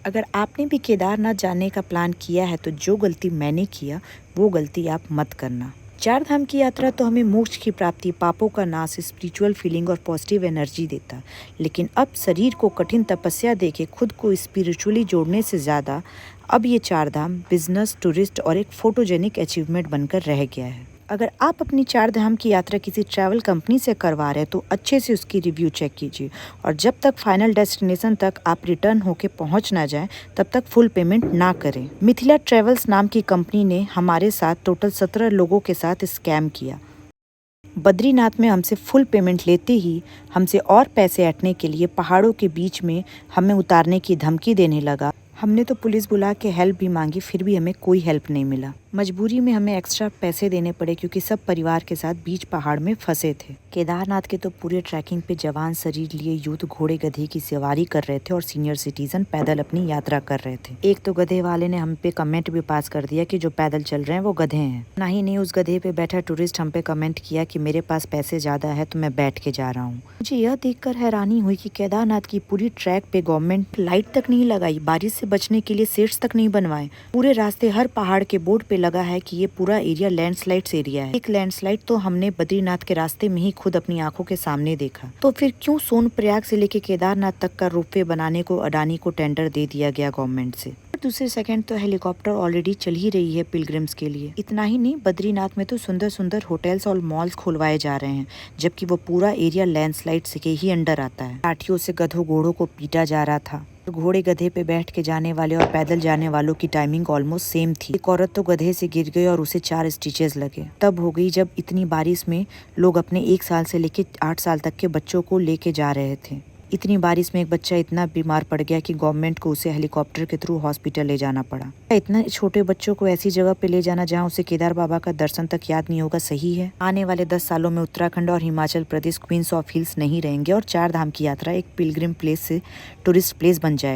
अगर आपने भी केदारनाथ जाने का प्लान किया है तो जो गलती मैंने किया वो गलती आप मत करना। चार धाम की यात्रा तो हमें मोक्ष की प्राप्ति, पापों का नाश, स्पिरिचुअल फीलिंग और पॉजिटिव एनर्जी देता, लेकिन अब शरीर को कठिन तपस्या देके खुद को स्पिरिचुअली जोड़ने से ज़्यादा अब ये चार धाम बिजनेस, टूरिस्ट और एक फोटोजेनिक अचीवमेंट बनकर रह गया है। अगर आप अपनी चार धाम की यात्रा किसी ट्रैवल कंपनी से करवा रहे हैं तो अच्छे से उसकी रिव्यू चेक कीजिए और जब तक फाइनल डेस्टिनेशन तक आप रिटर्न होके पहुंच ना जाए तब तक फुल पेमेंट ना करें। मिथिला ट्रेवल्स नाम की कंपनी ने हमारे साथ टोटल 17 लोगों के साथ स्कैम किया। बद्रीनाथ में हमसे फुल पेमेंट लेते ही हमसे और पैसे ऐंठने के लिए पहाड़ों के बीच में हमें उतारने की धमकी देने लगा। हमने तो पुलिस बुला के हेल्प भी मांगी, फिर भी हमें कोई हेल्प नहीं मिला। मजबूरी में हमें एक्स्ट्रा पैसे देने पड़े क्योंकि सब परिवार के साथ बीच पहाड़ में फंसे थे। केदारनाथ के तो पूरे ट्रैकिंग पे जवान शरीर लिए यूथ घोड़े गधे की सवारी कर रहे थे और सीनियर सिटीजन पैदल अपनी यात्रा कर रहे थे। एक तो गधे वाले ने हम पे कमेंट भी पास कर दिया कि जो पैदल चल रहे हैं वो गधे हैं। ना ही नहीं, उस गधे पे बैठा टूरिस्ट हम पे कमेंट किया कि मेरे पास पैसे ज्यादा है तो मैं बैठ के जा रहा हूँ। मुझे यह देखकर हैरानी हुई कि केदारनाथ की पूरी ट्रैक पे गवर्नमेंट लाइट तक नहीं लगाई, बारिश से बचने के लिए शेड्स तक नहीं बनवाए। पूरे रास्ते हर पहाड़ के बोर्ड पे लगा है कि ये पूरा एरिया लैंडस्लाइड्स एरिया है। एक लैंडस्लाइड तो हमने बद्रीनाथ के रास्ते में ही खुद अपनी आंखों के सामने देखा। तो फिर क्यों सोनप्रयाग से लेके केदारनाथ तक का रोपवे बनाने को अडानी को टेंडर दे दिया गया गवर्नमेंट से। दूसरे सेकंड तो हेलीकॉप्टर ऑलरेडी चल ही रही है पिलग्रिम्स के लिए। इतना ही नहीं, बद्रीनाथ में तो सुंदर सुंदर होटल्स और मॉल्स खुलवाए जा रहे हैं, जबकि वो पूरा एरिया लैंडस्लाइड से ही अंडर आता है। लाठियों से गधों घोड़ों को पीटा जा रहा था। घोड़े गधे पे बैठ के जाने वाले और पैदल जाने वालों की टाइमिंग ऑलमोस्ट सेम थी। एक औरत तो गधे से गिर गई और उसे 4 स्टिचेस लगे। तब हो गई जब इतनी बारिश में लोग अपने 1 साल से लेके 8 साल तक के बच्चों को लेके जा रहे थे। इतनी बारिश में एक बच्चा इतना बीमार पड़ गया कि गवर्नमेंट को उसे हेलीकॉप्टर के थ्रू हॉस्पिटल ले जाना पड़ा। इतना छोटे बच्चों को ऐसी जगह पे ले जाना जहां उसे केदार बाबा का दर्शन तक याद नहीं होगा, सही है? आने वाले 10 सालों में उत्तराखंड और Himachal Pradesh queen's of hills नहीं रहेंगे और चार धाम की यात्रा एक पिलग्रिम प्लेस से टूरिस्ट प्लेस बन जाएगा।